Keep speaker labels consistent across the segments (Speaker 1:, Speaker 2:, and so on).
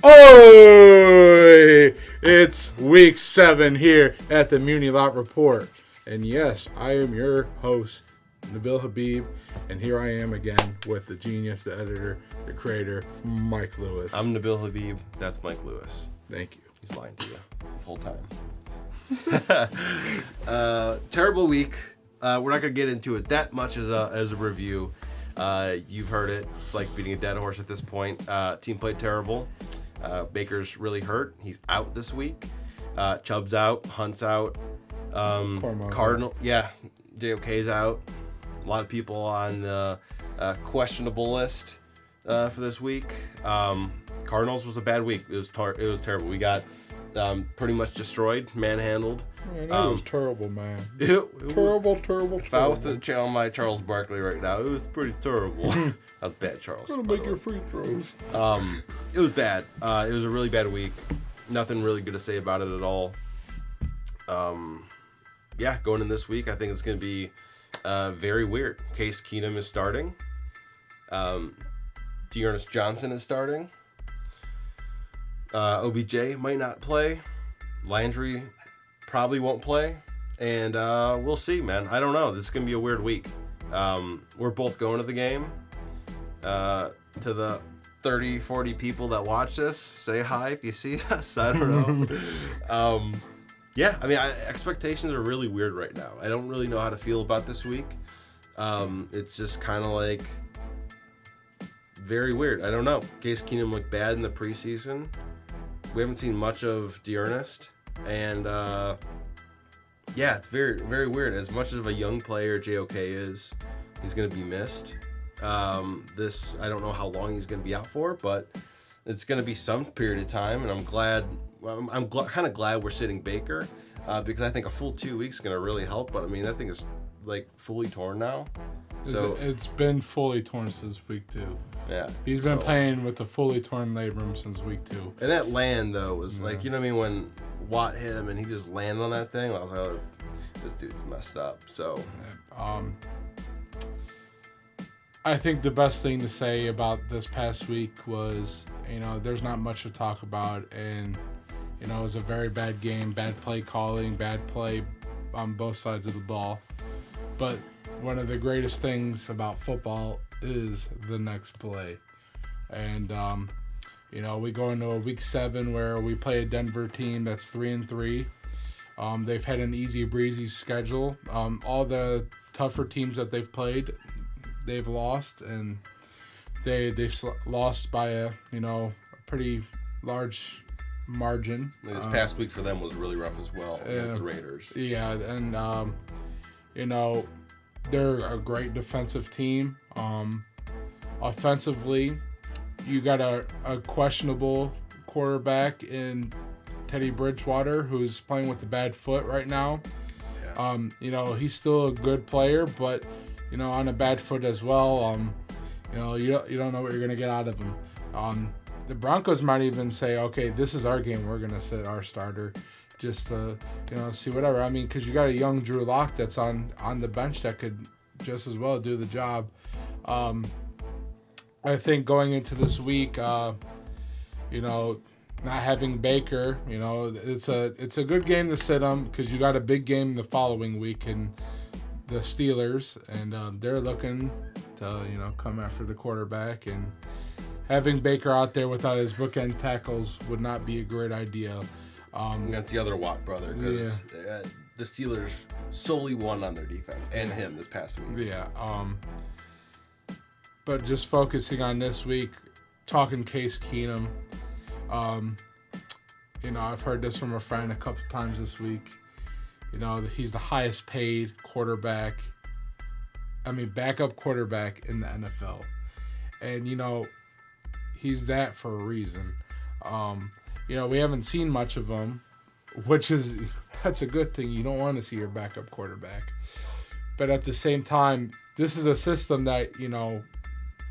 Speaker 1: Oh, it's week 7 here at the Muni Lot Report. And yes, I am your host, Nabil Habib. And here I am again with the genius, the editor, the creator, Mike Lewis.
Speaker 2: I'm Nabil Habib. That's Mike Lewis.
Speaker 1: Thank you.
Speaker 2: He's lying to you this whole time. Terrible week. We're not going to get into it that much as a review. You've heard it. It's like beating a dead horse at this point. Team played terrible. Baker's really hurt. He's out this week. Chubb's out. Hunt's out. Cardinal. Yeah. JOK's out. A lot of people on the questionable list for this week. Cardinals was a bad week. It was terrible. We got pretty much destroyed, manhandled.
Speaker 1: Man, that was terrible, man. Terrible.
Speaker 2: If I was to channel my Charles Barkley right now, it was pretty terrible. That was bad, Charles.
Speaker 1: I'm gonna make your free throws.
Speaker 2: It was bad. It was a really bad week. Nothing really good to say about it at all. Yeah, going in this week, I think it's going to be very weird. Case Keenum is starting. Dearness Johnson is starting. OBJ might not play. Landry probably won't play. And we'll see, man. I don't know. This is going to be a weird week. We're both going to the game. To the 30, 40 people that watch this, say hi if you see us. I don't know. Yeah, I mean, expectations are really weird right now. I don't really know how to feel about this week. It's just kind of like very weird. I don't know. Case Keenum looked bad in the preseason. We haven't seen much of Dearness. And, yeah, it's very, very weird. As much of a young player JOK is, he's going to be missed. I don't know how long he's going to be out for, but it's going to be some period of time. And I'm glad... I'm kind of glad we're sitting Baker because I think a full 2 weeks is going to really help. But, I mean, that thing is, like, fully torn now. So
Speaker 1: it's been fully torn since week 2.
Speaker 2: Yeah.
Speaker 1: He's been playing with a fully torn labrum since week 2.
Speaker 2: And that land, though, was like, you know what I mean? When Watt hit him and he just landed on that thing, I was like, oh, this dude's messed up. So,
Speaker 1: I think the best thing to say about this past week was, there's not much to talk about. And, it was a very bad game, bad play calling, bad play on both sides of the ball. But one of the greatest things about football is the next play. And, we go into a week 7 where we play a Denver team that's 3-3. They've had an easy breezy schedule. All the tougher teams that they've played, they've lost, and they lost by a pretty large margin.
Speaker 2: This past week for them was really rough as well against the Raiders.
Speaker 1: Yeah, and they're a great defensive team. Offensively, you got a questionable quarterback in Teddy Bridgewater who's playing with a bad foot right now. Yeah. He's still a good player, but on a bad foot as well. You don't know what you're gonna get out of him. The Broncos might even say, okay, this is our game. We're going to sit our starter just to, see whatever. I mean, because you got a young Drew Lock that's on the bench that could just as well do the job. I think going into this week, not having Baker, it's a good game to sit him because you got a big game the following week in the Steelers, and they're looking to, come after the quarterback, and having Baker out there without his bookend tackles would not be a great idea.
Speaker 2: That's the other Watt brother, because the Steelers solely won on their defense and him this past week.
Speaker 1: Yeah. But just focusing on this week, talking Case Keenum, I've heard this from a friend a couple times this week. He's the highest paid backup quarterback in the NFL. And, he's that for a reason. We haven't seen much of him, that's a good thing. You don't want to see your backup quarterback. But at the same time, this is a system that,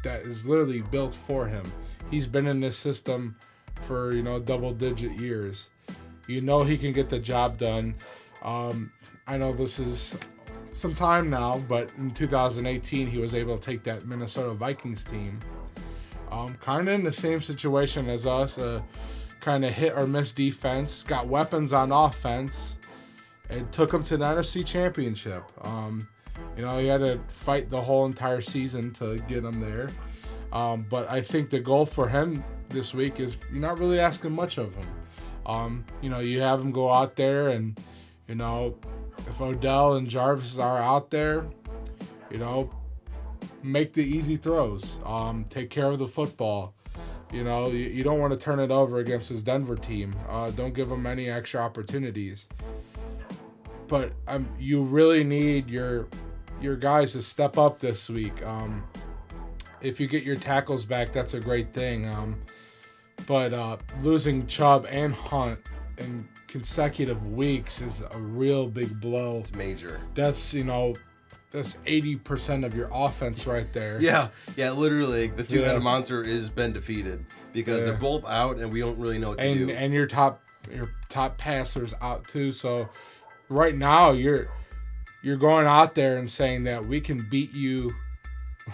Speaker 1: that is literally built for him. He's been in this system for, double-digit years. He can get the job done. I know this is some time now, but in 2018, he was able to take that Minnesota Vikings team kind of in the same situation as us, kind of hit or miss defense, got weapons on offense, and took them to the NFC Championship. You had to fight the whole entire season to get them there. But I think the goal for him this week is you're not really asking much of him. You have him go out there and, if Odell and Jarvis are out there, make the easy throws. Take care of the football. You don't want to turn it over against this Denver team. Don't give them any extra opportunities. But you really need your guys to step up this week. If you get your tackles back, that's a great thing. But losing Chubb and Hunt in consecutive weeks is a real big blow.
Speaker 2: It's major.
Speaker 1: That's 80% of your offense right there.
Speaker 2: Yeah, literally, the two-headed monster has been defeated because they're both out, and we don't really know what to do.
Speaker 1: And your top passers out too. So right now you're going out there and saying that we can beat you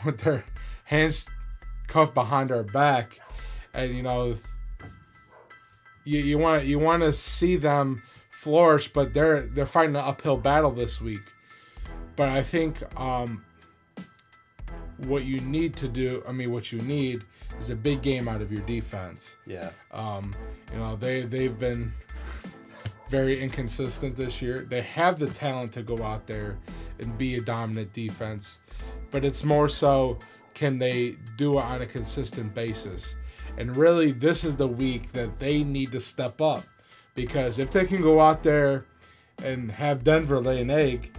Speaker 1: with their hands cuffed behind our back, and you want to see them flourish, but they're fighting an uphill battle this week. But I think what you need is a big game out of your defense.
Speaker 2: Yeah.
Speaker 1: They've been very inconsistent this year. They have the talent to go out there and be a dominant defense, but it's more so, can they do it on a consistent basis? And really, this is the week that they need to step up, because if they can go out there and have Denver lay an egg,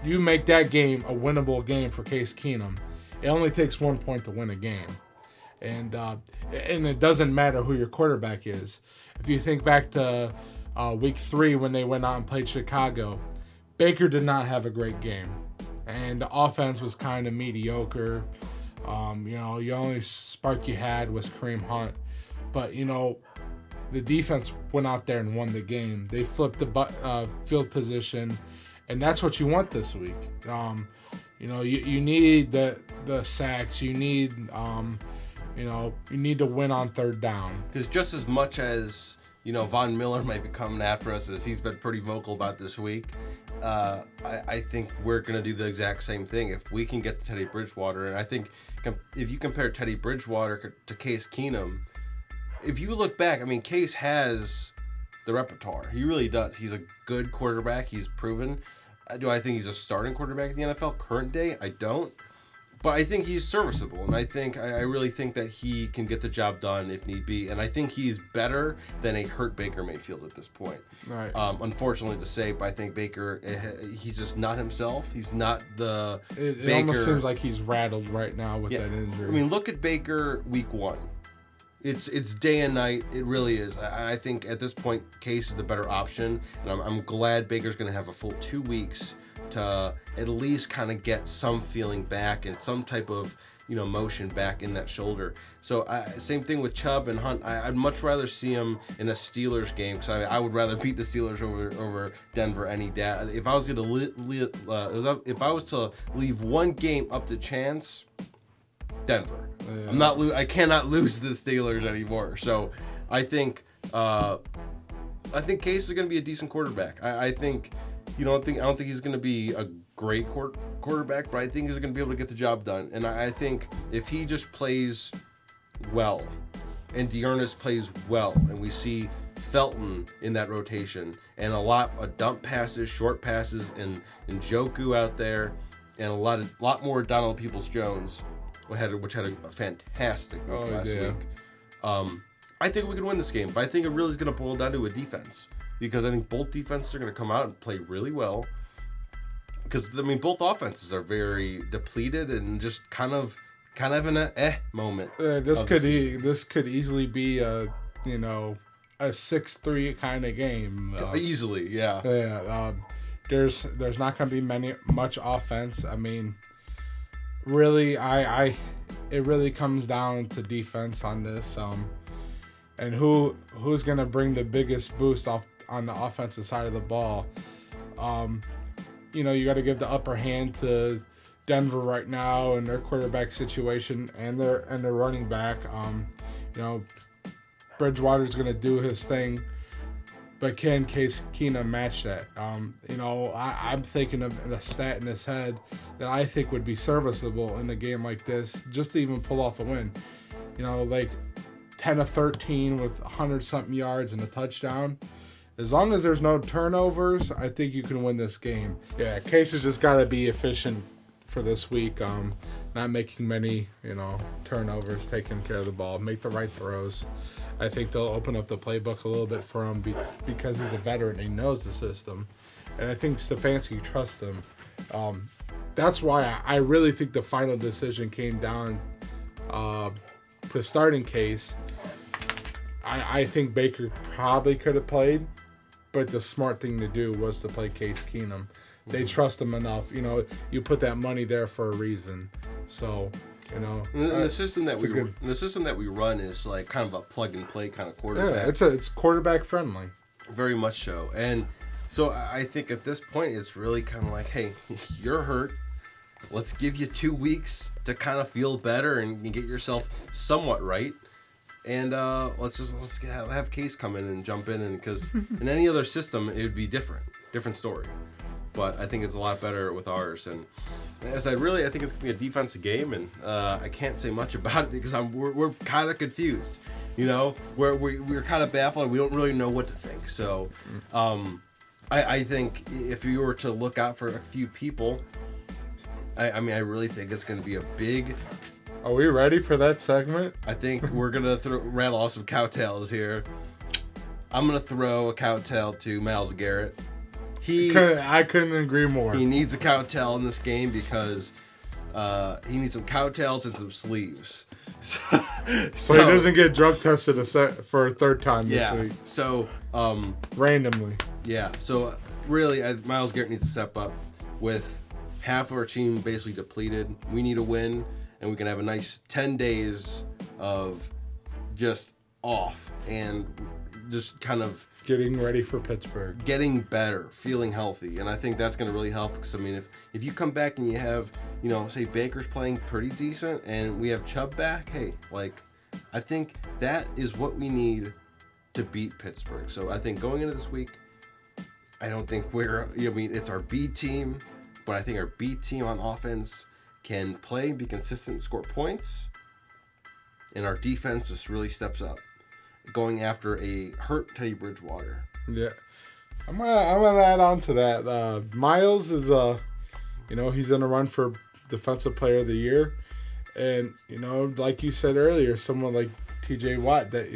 Speaker 1: you make that game a winnable game for Case Keenum. It only takes 1 point to win a game. And it doesn't matter who your quarterback is. If you think back to week 3 when they went out and played Chicago, Baker did not have a great game. And the offense was kind of mediocre. The only spark you had was Kareem Hunt. But, the defense went out there and won the game. They flipped the field position. And that's what you want this week. You need the sacks. You need, you need to win on third down.
Speaker 2: Because just as much as, Von Miller might be coming after us, as he's been pretty vocal about this week, I think we're going to do the exact same thing. If we can get to Teddy Bridgewater, and I think if you compare Teddy Bridgewater to Case Keenum, if you look back, Case has the repertoire. He really does. He's a good quarterback. He's proven. Do I think he's a starting quarterback in the NFL current day? I don't. But I think he's serviceable, and I really think that he can get the job done if need be. And I think he's better than a hurt Baker Mayfield at this point.
Speaker 1: Right.
Speaker 2: Unfortunately to say, but I think Baker, he's just not himself. He's not the
Speaker 1: It
Speaker 2: Baker.
Speaker 1: almost seems like he's rattled right now with that injury.
Speaker 2: Look at Baker week 1. It's day and night. It really is. I think at this point, Case is the better option, and I'm glad Baker's going to have a full 2 weeks to at least kind of get some feeling back and some type of motion back in that shoulder. So same thing with Chubb and Hunt. I'd much rather see him in a Steelers game, because I would rather beat the Steelers over Denver any day. If I was going to if I was to leave one game up to chance, Denver. Yeah. I cannot lose the Steelers anymore. So I think Case is going to be a decent quarterback. I don't think he's going to be a great quarterback, but I think he's going to be able to get the job done. And I think if he just plays well, and Dearness plays well, and we see Felton in that rotation, and a lot of dump passes, short passes, and Njoku out there, and a lot more Donald Peoples-Jones, which had a fantastic week last week. I think we can win this game, but I think it really is going to boil down to a defense, because I think both defenses are going to come out and play really well. Because both offenses are very depleted and just kind of in a moment.
Speaker 1: This could easily be a 6-3 kind of game.
Speaker 2: Easily, yeah.
Speaker 1: Yeah. There's not going to be much offense. Really, it really comes down to defense on this. And who's going to bring the biggest boost off on the offensive side of the ball. You got to give the upper hand to Denver right now and their quarterback situation and their running back. Bridgewater's going to do his thing, but can Case Keenum match that? I'm thinking of a stat in his head that I think would be serviceable in a game like this, just to even pull off a win. 10 of 13 with 100-something yards and a touchdown. As long as there's no turnovers, I think you can win this game. Yeah, Case has just got to be efficient for this week. Not making many, turnovers, taking care of the ball, make the right throws. I think they'll open up the playbook a little bit for him because he's a veteran. He knows the system. And I think Stefanski trusts him. That's why I really think the final decision came down to starting Case. I think Baker probably could have played, but the smart thing to do was to play Case Keenum. They trust him enough. You put that money there for a reason. So,
Speaker 2: And the system that we run is like kind of a plug and play kind of quarterback.
Speaker 1: Yeah, it's quarterback friendly.
Speaker 2: Very much so. And so I think at this point it's really kind of like, hey, you're hurt. Let's give you 2 weeks to kind of feel better and get yourself somewhat right. And let's have Case come in and jump in, and because in any other system it would be different story. But I think it's a lot better with ours. And as I think it's gonna be a defensive game, and I can't say much about it because we're kind of confused. We're kind of baffled. And we don't really know what to think. So I think if you were to look out for a few people, I really think it's gonna be a big.
Speaker 1: Are we ready for that segment?
Speaker 2: I think we're going to rattle off some cowtails here. I'm going to throw a cowtail to Myles Garrett.
Speaker 1: I couldn't agree more.
Speaker 2: He needs a cowtail in this game because he needs some cowtails and some sleeves. So
Speaker 1: he doesn't get drug tested for a third time this week.
Speaker 2: So
Speaker 1: randomly.
Speaker 2: Yeah. So really, Myles Garrett needs to step up. With half of our team basically depleted, we need a win. And we can have a nice 10 days of just off and just kind of
Speaker 1: getting ready for Pittsburgh,
Speaker 2: getting better, feeling healthy. And I think that's going to really help because, if you come back and you have, say Baker's playing pretty decent and we have Chubb back, hey, I think that is what we need to beat Pittsburgh. So I think going into this week, I don't think it's our B team, but I think our B team on offense can play, be consistent, score points, and our defense just really steps up, going after a hurt Teddy Bridgewater.
Speaker 1: Yeah, I'm gonna add on to that. Myles is he's gonna run for Defensive Player of the Year, and like you said earlier, someone like T.J. Watt that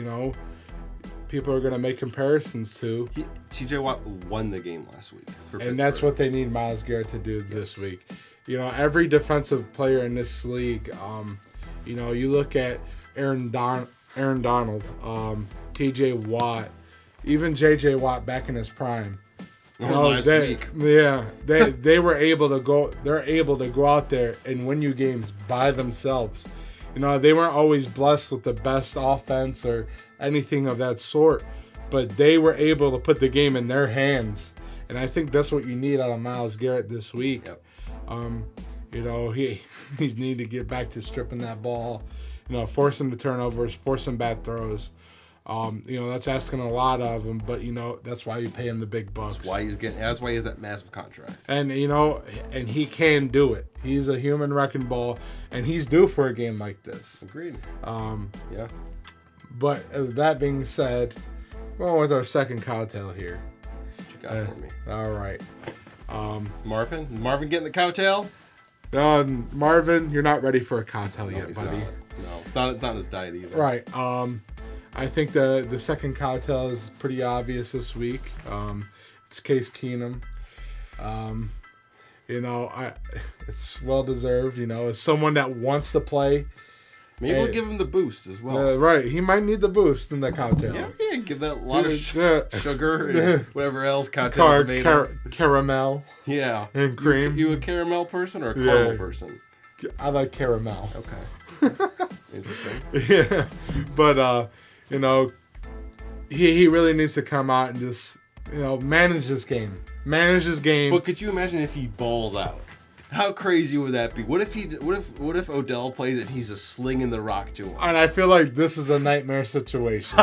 Speaker 1: people are gonna make comparisons to.
Speaker 2: T.J. Watt won the game last week,
Speaker 1: and that's what they need Myles Garrett to do this week. Every defensive player in this league, you look at Aaron Donald, T.J. Watt, even J.J. Watt back in his prime.
Speaker 2: Last week.
Speaker 1: Yeah, they were able to go. They're able to go out there and win you games by themselves. They weren't always blessed with the best offense or anything of that sort, but they were able to put the game in their hands. And I think that's what you need out of Myles Garrett this week.
Speaker 2: Yep.
Speaker 1: He need to get back to stripping that ball, forcing the turnovers, forcing bad throws. That's asking a lot of him, but that's why you pay him the big bucks.
Speaker 2: That's why he has that massive contract.
Speaker 1: And and he can do it. He's a human wrecking ball, and he's due for a game like this.
Speaker 2: Agreed. Yeah.
Speaker 1: But as that being said, going with our second cowtail here.
Speaker 2: What you got for me?
Speaker 1: All right.
Speaker 2: Marvin getting the cowtail?
Speaker 1: Marvin, you're not ready for a cowtail yet, buddy.
Speaker 2: No, it's not his diet either.
Speaker 1: Right. I think the second cowtail is pretty obvious this week. It's Case Keenum. It's well deserved. As someone that wants to play.
Speaker 2: Maybe we'll give him the boost as well.
Speaker 1: Right. He might need the boost in the cowtail.
Speaker 2: Yeah, give that a lot of sugar and whatever else cowtails are made of.
Speaker 1: Caramel.
Speaker 2: Yeah.
Speaker 1: And cream.
Speaker 2: You a caramel person or a caramel person?
Speaker 1: I like caramel.
Speaker 2: Okay. Interesting.
Speaker 1: Yeah. But, he really needs to come out and just, manage this game. But
Speaker 2: could you imagine if he balls out? How crazy would that be? What if Odell plays and he's just slinging the rock to him?
Speaker 1: And I feel like this is a nightmare situation.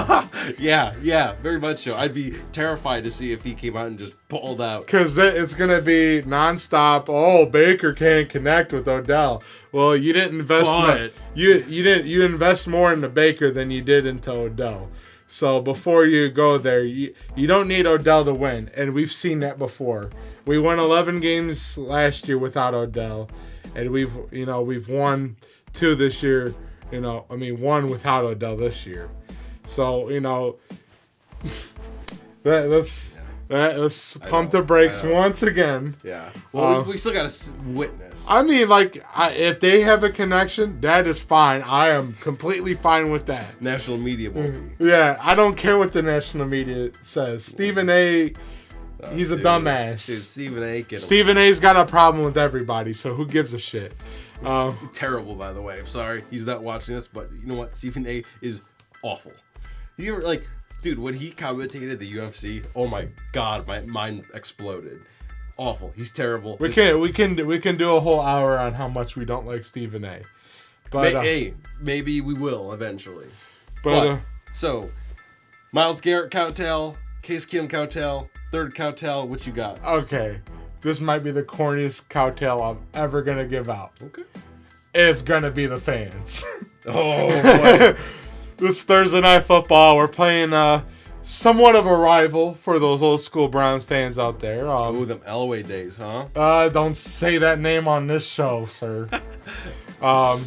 Speaker 2: Yeah, very much so. I'd be terrified to see if he came out and just pulled out.
Speaker 1: Because it's going to be nonstop. Oh, Baker can't connect with Odell. Well, you didn't invest. You invest more into Baker than you did into Odell. So before you go there, you don't need Odell to win, and we've seen that before. We won 11 games last year without Odell, and we've won 2 this year. One without Odell this year. So let's pump the brakes once again.
Speaker 2: Yeah. Well, we still got to witness.
Speaker 1: I mean, if they have a connection, that is fine. I am completely fine with that.
Speaker 2: National media won't be.
Speaker 1: Yeah, I don't care what the national media says. Stephen A. He's a dumbass.
Speaker 2: Dude,
Speaker 1: Stephen A's got a problem with everybody, so who gives a shit?
Speaker 2: It's terrible, by the way. I'm sorry he's not watching this, but you know what? Stephen A. is awful. You ever dude, when he commentated the UFC, oh my god, my mind exploded. Awful. He's terrible.
Speaker 1: We can do a whole hour on how much we don't like Stephen A. But
Speaker 2: maybe we will eventually. So Myles Garrett cowtail, Case Keenum cowtail, third cowtail. What you got?
Speaker 1: Okay, this might be the corniest cowtail I'm ever gonna give out.
Speaker 2: Okay,
Speaker 1: it's gonna be the fans.
Speaker 2: Oh boy.
Speaker 1: This Thursday Night Football, we're playing somewhat of a rival for those old school Browns fans out there.
Speaker 2: Them Elway days, huh?
Speaker 1: Don't say that name on this show, sir. I'm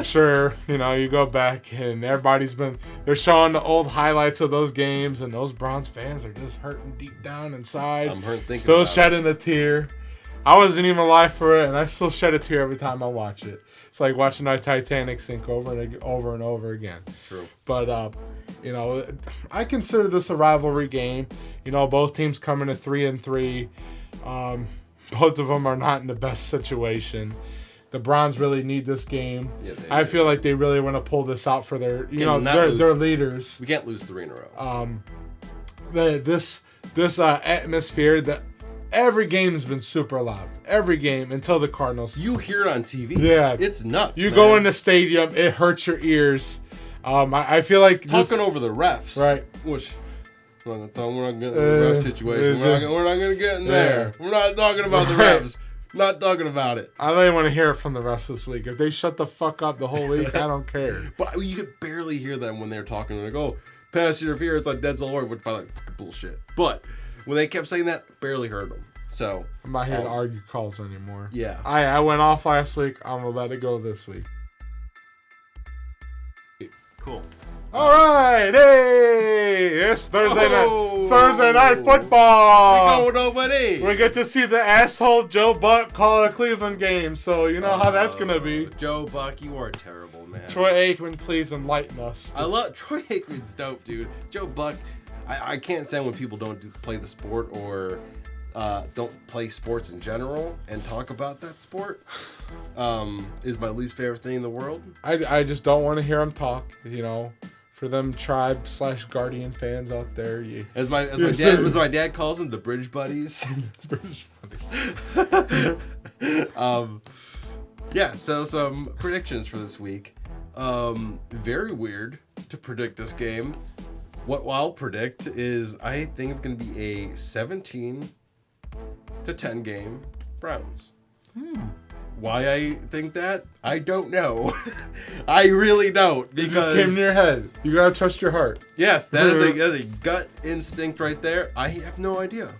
Speaker 1: sure, you go back and they're showing the old highlights of those games, and those Browns fans are just hurting deep down inside.
Speaker 2: I'm hurting thinking
Speaker 1: still shedding a tear. I wasn't even alive for it, and I still shed a tear every time I watch it. It's like watching our Titanic sink over and over again.
Speaker 2: True.
Speaker 1: But, I consider this a rivalry game. Both teams coming to 3-3. Both of them are not in the best situation. The Browns really need this game. Yeah, I feel like they really want to pull this out for their leaders.
Speaker 2: We can't lose 3 in a row.
Speaker 1: This atmosphere, every game's been super loud. Every game until the Cardinals.
Speaker 2: You hear it on TV.
Speaker 1: Yeah.
Speaker 2: It's nuts.
Speaker 1: You go in the stadium, it hurts your ears. I feel like
Speaker 2: talking over the refs.
Speaker 1: Right.
Speaker 2: Which we're not getting in the ref situation. We're not going to get in there. We're not talking about the refs. Not talking about it.
Speaker 1: I don't even want to hear it from the refs this week. If they shut the fuck up the whole week, I don't care.
Speaker 2: But you could barely hear them when they're talking. Like, oh, pass interference on Denzel Ward, which probably fucking bullshit. But when they kept saying that, barely heard them. So
Speaker 1: I'm not here to argue calls anymore.
Speaker 2: Yeah.
Speaker 1: I went off last week. I'm going to let it go this week.
Speaker 2: Cool.
Speaker 1: All right. Hey, it's Thursday night football.
Speaker 2: We go nobody.
Speaker 1: We get to see the asshole Joe Buck call a Cleveland game. So you know how that's going to be.
Speaker 2: Joe Buck, you are terrible, man.
Speaker 1: Troy Aikman, please enlighten us.
Speaker 2: I love Troy Aikman's dope, dude. Joe Buck, I can't stand when people don't play the sport or don't play sports in general and talk about that sport. Is my least favorite thing in the world.
Speaker 1: I just don't want to hear them talk, for them tribe/Guardian fans out there.
Speaker 2: As my dad calls them, the Bridge Buddies.
Speaker 1: Bridge Buddies.
Speaker 2: Yeah, so some predictions for this week. Very weird to predict this game. What I'll predict is I think it's going to be a 17-10 game Browns. Why I think that? I don't know. I really don't. Because
Speaker 1: it just came in your head. You gotta trust your heart.
Speaker 2: Yes, that is a gut instinct right there. I have no idea.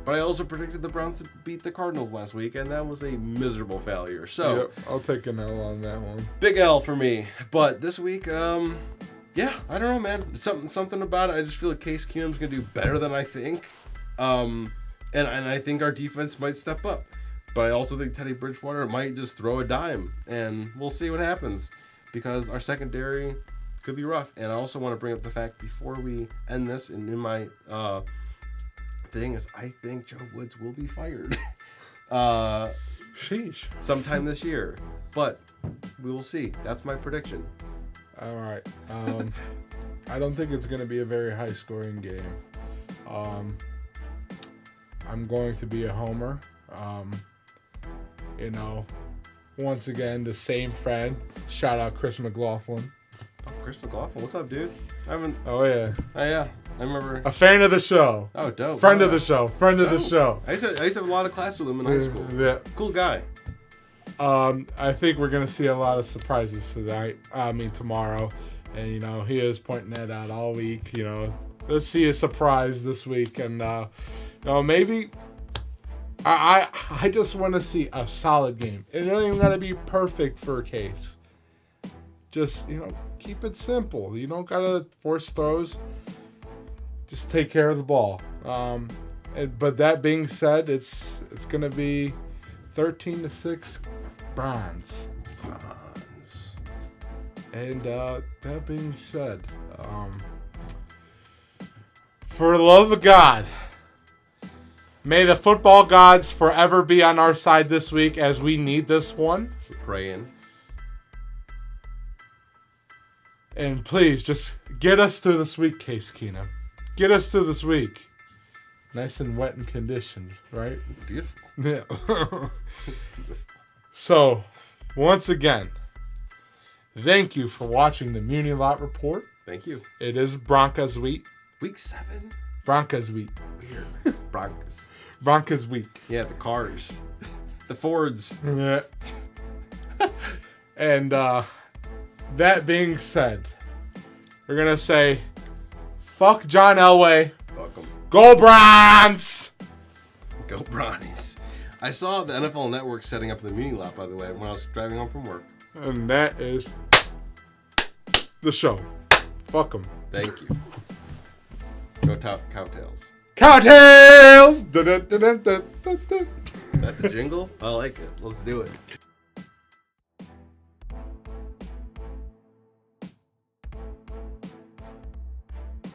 Speaker 2: But I also predicted the Browns to beat the Cardinals last week, and that was a miserable failure. So
Speaker 1: yep, I'll take an L on that one.
Speaker 2: Big L for me. But this week, yeah, I don't know, man. Something about it. I just feel like Case Keenum's gonna do better than I think. And I think our defense might step up. But I also think Teddy Bridgewater might just throw a dime, and we'll see what happens because our secondary could be rough. And I also want to bring up the fact before we end this, and in my thing is, I think Joe Woods will be fired.
Speaker 1: Sheesh.
Speaker 2: Sometime this year, but we will see. That's my prediction.
Speaker 1: All right. I don't think it's going to be a very high-scoring game. I'm going to be a homer. once again, the same friend. Shout out Chris McLaughlin.
Speaker 2: Oh, Chris McLaughlin, what's up, dude?
Speaker 1: Oh, yeah.
Speaker 2: Oh, yeah. I remember.
Speaker 1: A fan of the show.
Speaker 2: Oh, dope.
Speaker 1: Friend of the show. Friend of the show.
Speaker 2: I used to have a lot of class with him in high school.
Speaker 1: Yeah.
Speaker 2: Cool guy.
Speaker 1: I think we're going to see a lot of surprises tomorrow. And, he is pointing that out all week. Let's see a surprise this week. And, maybe I just want to see a solid game. It don't even got to be perfect for a case. Just, keep it simple. You don't got to force throws. Just take care of the ball. But that being said, it's going to be 13-6 Bronze. And that being said, for the love of God, may the football gods forever be on our side this week as we need this one.
Speaker 2: We're praying.
Speaker 1: And please, just get us through this week, Case Keenum. Get us through this week. Nice and wet and conditioned, right?
Speaker 2: Beautiful.
Speaker 1: Yeah. So, once again, thank you for watching the Muni Lot Report.
Speaker 2: Thank you.
Speaker 1: It is Broncos week.
Speaker 2: Week 7?
Speaker 1: Broncos week.
Speaker 2: Weird. Broncos.
Speaker 1: Broncos week.
Speaker 2: Yeah, the cars. The Fords.
Speaker 1: Yeah. And that being said, we're going to say, fuck John Elway.
Speaker 2: Fuck 'em.
Speaker 1: Go Browns!
Speaker 2: Go Brownies. I saw the NFL Network setting up the Muni Lot, by the way, when I was driving home from work.
Speaker 1: And that is the show. Fuck 'em.
Speaker 2: Thank you. Go Cowtails.
Speaker 1: Cowtails! Dun, dun, dun, dun, dun, dun.
Speaker 2: Is that the jingle? I like it. Let's do it.